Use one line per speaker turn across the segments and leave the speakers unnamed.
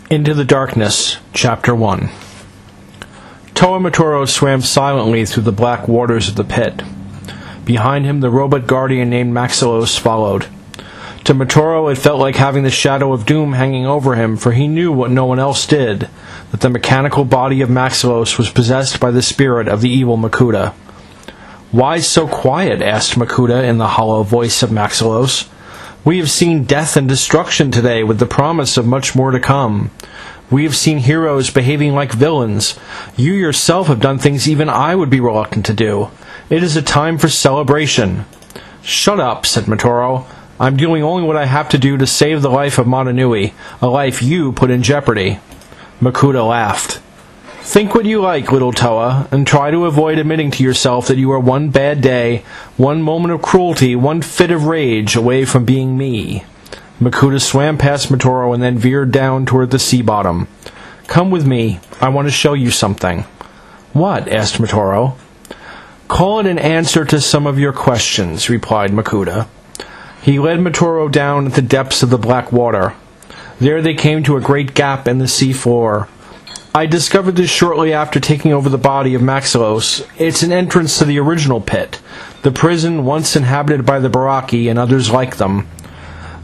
Into the Darkness, Chapter 1. Towa Motoro swam silently through the black waters of the pit. Behind him, the robot guardian named Maxilos followed. To Motoro, it felt like having the shadow of doom hanging over him, for he knew what no one else did, that the mechanical body of Maxilos was possessed by the spirit of the evil Makuta. "Why so quiet?" asked Makuta in the hollow voice of Maxilos. "We have seen death and destruction today, with the promise of much more to come. We have seen heroes behaving like villains. You yourself have done things even I would be reluctant to do. It is a time for celebration." "Shut up," said Motoro. "I'm doing only what I have to do to save the life of Motonui, a life you put in jeopardy." Makuta laughed. "Think what you like, little Towa, and try to avoid admitting to yourself that you are one bad day, one moment of cruelty, one fit of rage away from being me." Makuta swam past Motoro and then veered down toward the sea bottom. "Come with me. I want to show you something." "What?" asked Motoro. "Call it an answer to some of your questions," replied Makuta. He led Motoro down at the depths of the black water. There they came to a great gap in the sea floor. "I discovered this shortly after taking over the body of Maxilos. It's an entrance to the original pit, the prison once inhabited by the Baraki and others like them.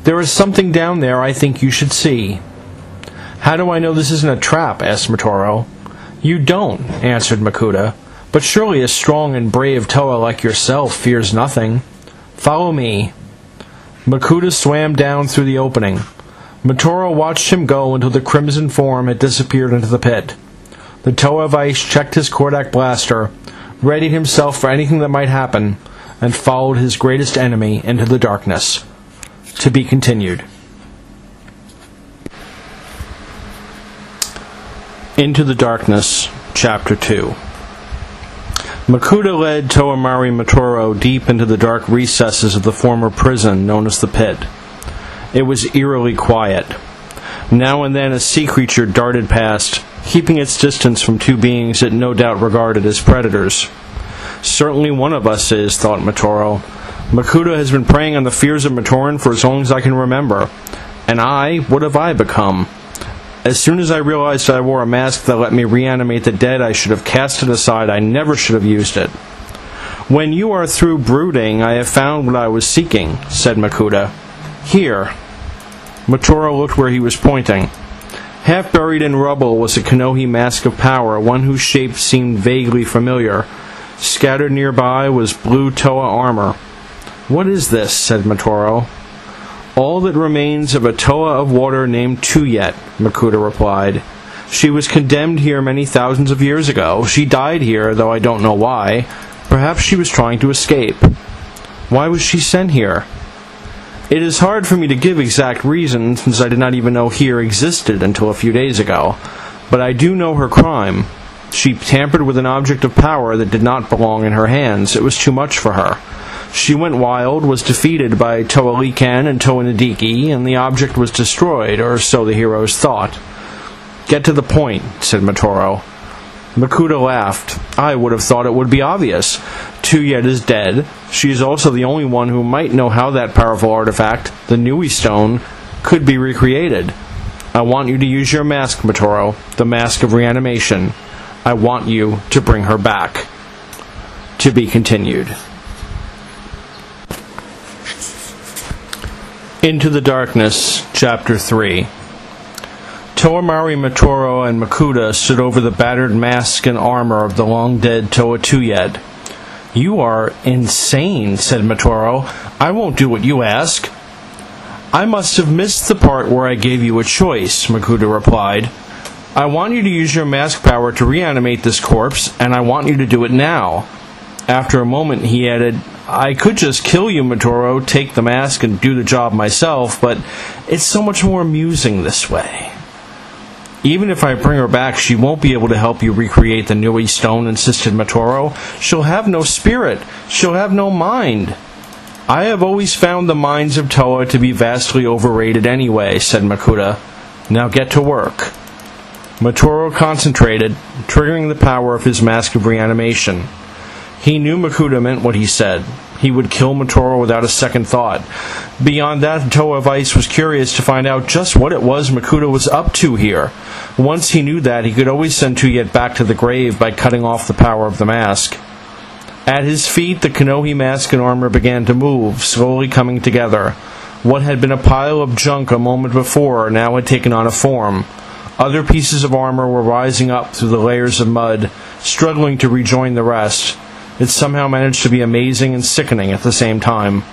There is something down there I think you should see." "How do I know this isn't a trap?" asked Motoro. "You don't," answered Makuta. "But surely a strong and brave Towa like yourself fears nothing. Follow me." Makuta swam down through the opening. Motoro watched him go until the crimson form had disappeared into the pit. The Towa of Ice checked his Kordak blaster, readied himself for anything that might happen, and followed his greatest enemy into the darkness. To be continued. Into the Darkness, Chapter 2. Makuta led Towamari Motoro deep into the dark recesses of the former prison known as the Pit. It was eerily quiet. Now and then a sea creature darted past, keeping its distance from two beings it no doubt regarded as predators. "Certainly one of us is," thought Motoro. "Makuta has been preying on the fears of Matoran for as long as I can remember. And what have I become? As soon as I realized I wore a mask that let me reanimate the dead, I should have cast it aside. I never should have used it." "When you are through brooding, I have found what I was seeking," said Makuta. "Here." Motoro looked where he was pointing. Half buried in rubble was a Kanohi mask of power, one whose shape seemed vaguely familiar. Scattered nearby was blue Towa armor. "What is this?" said Motoro. "All that remains of a Towa of water named Tuyet," Makuta replied. "She was condemned here many thousands of years ago. She died here, though I don't know why. Perhaps she was trying to escape." "Why was she sent here?" "It is hard for me to give exact reasons, since I did not even know here existed until a few days ago. But I do know her crime. She tampered with an object of power that did not belong in her hands. It was too much for her. She went wild, was defeated by Towa Likan and Towa Nadiki, and the object was destroyed, or so the heroes thought." "Get to the point," said Motoro. Makuta laughed. "I would have thought it would be obvious. Tuyet is dead. She is also the only one who might know how that powerful artifact, the Nui Stone, could be recreated. I want you to use your mask, Motoro, the mask of reanimation. I want you to bring her back." To be continued. Into the Darkness, Chapter 3. Towamari Motoro and Makuta stood over the battered mask and armor of the long-dead Towa Tuyet. "You are insane," said Motoro. "I won't do what you ask." "I must have missed the part where I gave you a choice," Makuta replied. "I want you to use your mask power to reanimate this corpse, and I want you to do it now." After a moment, he added, "I could just kill you, Motoro, take the mask, and do the job myself, but it's so much more amusing this way." "Even if I bring her back, she won't be able to help you recreate the Nui Stone," insisted Motoro. "She'll have no spirit. She'll have no mind." "I have always found the minds of Towa to be vastly overrated anyway," said Makuta. "Now get to work." Motoro concentrated, triggering the power of his mask of reanimation. He knew Makuta meant what he said. He would kill Motoro without a second thought. Beyond that, Toa of Ice was curious to find out just what it was Makuta was up to here. Once he knew that, he could always send Tuyet back to the grave by cutting off the power of the mask. At his feet, the Kanohi mask and armor began to move, slowly coming together. What had been a pile of junk a moment before now had taken on a form. Other pieces of armor were rising up through the layers of mud, struggling to rejoin the rest. It somehow managed to be amazing and sickening at the same time.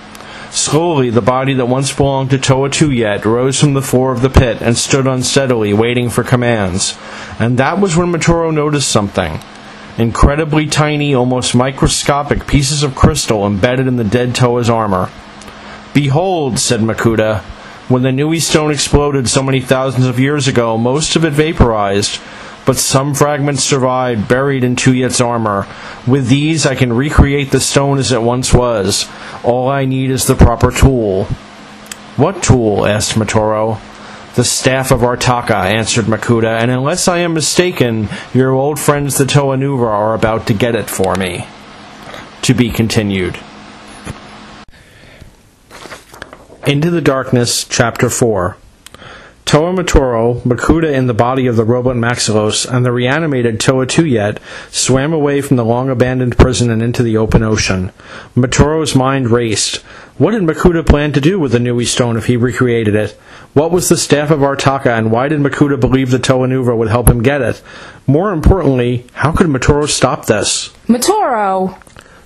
Slowly, the body that once belonged to Toa Tuyet rose from the floor of the pit and stood unsteadily, waiting for commands. And that was when Motoro noticed something. Incredibly tiny, almost microscopic pieces of crystal embedded in the dead Toa's armor. "Behold," said Makuta, "when the Nui stone exploded so many thousands of years ago, most of it vaporized, but some fragments survived, buried in Tuyet's armor. With these, I can recreate the stone as it once was. All I need is the proper tool." "What tool?" asked Motoro. "The Staff of Artaka," answered Makuta, "and unless I am mistaken, your old friends the Toa Nuva are about to get it for me." To be continued. Into the Darkness, Chapter 4. Toa Motoro, Makuta in the body of the robot Maxilos, and the reanimated Toa Tuyet swam away from the long-abandoned prison and into the open ocean. Motoro's mind raced. What had Makuta planned to do with the Nui stone if he recreated it? What was the Staff of Artaka, and why did Makuta believe the Toa Nuva would help him get it? More importantly, how could Motoro stop this?
Motoro!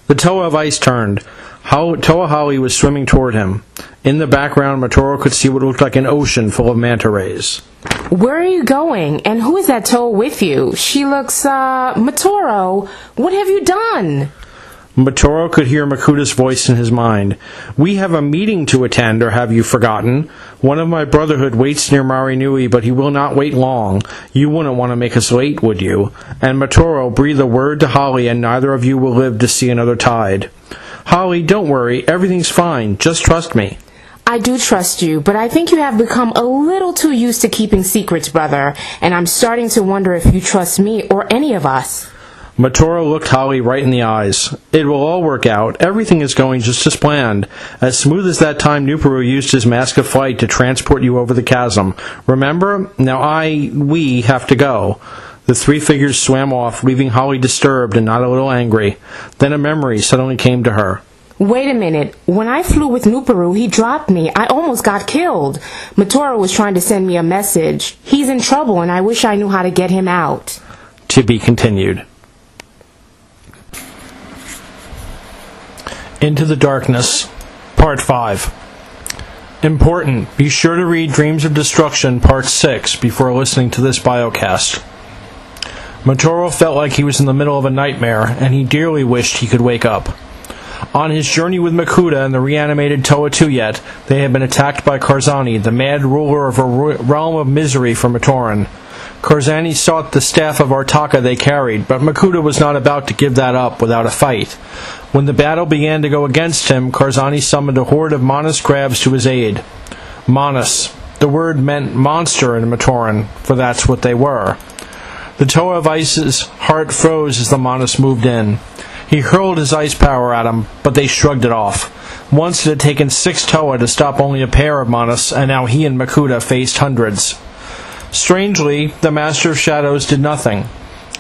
The Toa of Ice turned. Toa Hali was swimming toward him. In the background, Motoro could see what looked like an ocean full of manta rays.
Where are you going? And who is that Toa with you? She looks, Motoro, what have you done?
Motoro could hear Makuta's voice in his mind. "We have a meeting to attend, or have you forgotten? One of my brotherhood waits near Mari Nui, but he will not wait long. You wouldn't want to make us late, would you? And Motoro, breathe a word to Hali, and neither of you will live to see another tide. Hali, don't worry, everything's fine. Just trust me."
I do trust you, but I think you have become a little too used to keeping secrets, brother, and I'm starting to wonder if you trust me or any of us.
Motoro looked Hali right in the eyes. "It will all work out. Everything is going just as planned. As smooth as that time Nuperu used his mask of flight to transport you over the chasm. Remember? Now we have to go." The three figures swam off, leaving Hali disturbed and not a little angry. Then a memory suddenly came to her.
Wait a minute. When I flew with Nuperu, he dropped me. I almost got killed. Motoro was trying to send me a message. He's in trouble, and I wish I knew how to get him out.
To be continued. Into the Darkness, Part 5. Important. Be sure to read Dreams of Destruction, Part 6, before listening to this biocast. Motoro felt like he was in the middle of a nightmare, and he dearly wished he could wake up. On his journey with Makuta and the reanimated Toa Tuyet, they had been attacked by Karzani, the mad ruler of a realm of misery for Matoran. Karzani sought the Staff of Artaka they carried, but Makuta was not about to give that up without a fight. When the battle began to go against him, Karzani summoned a horde of Manus crabs to his aid. Manus. The word meant monster in Matoran, for that's what they were. The Toa of Ice's heart froze as the Manus moved in. He hurled his ice power at them, but they shrugged it off. Once it had taken 6 Toa to stop only a pair of Manus, and now he and Makuta faced hundreds. Strangely, the Master of Shadows did nothing.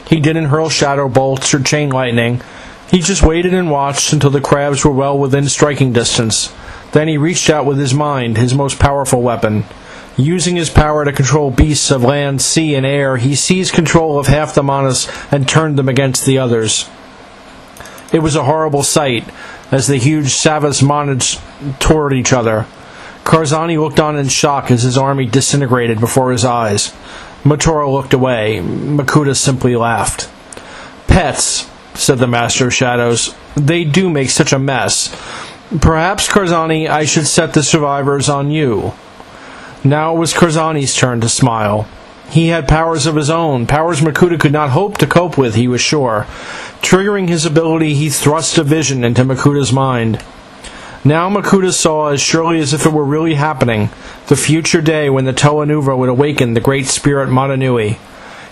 He didn't hurl shadow bolts or chain lightning. He just waited and watched until the crabs were well within striking distance. Then he reached out with his mind, his most powerful weapon. Using his power to control beasts of land, sea, and air, he seized control of half the Manus and turned them against the others. It was a horrible sight, as the huge Savas Manus tore at each other. Karzani looked on in shock as his army disintegrated before his eyes. Motoro looked away. Makuta simply laughed. "Pets," said the Master of Shadows. "They do make such a mess. Perhaps, Karzani, I should set the survivors on you." Now it was Karzani's turn to smile. He had powers of his own, powers Makuta could not hope to cope with, he was sure. Triggering his ability, he thrust a vision into Makuta's mind. Now Makuta saw, as surely as if it were really happening, the future day when the Toa Nuva would awaken the great spirit Mata Nui.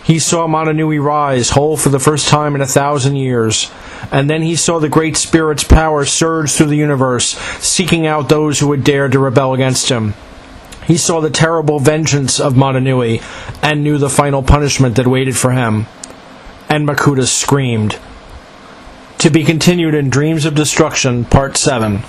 He saw Motunui rise, whole for the first time in 1,000 years. And then he saw the Great Spirit's power surge through the universe, seeking out those who would dare to rebel against him. He saw the terrible vengeance of Motunui, and knew the final punishment that waited for him. And Makuta screamed. To be continued in Dreams of Destruction, Part 7.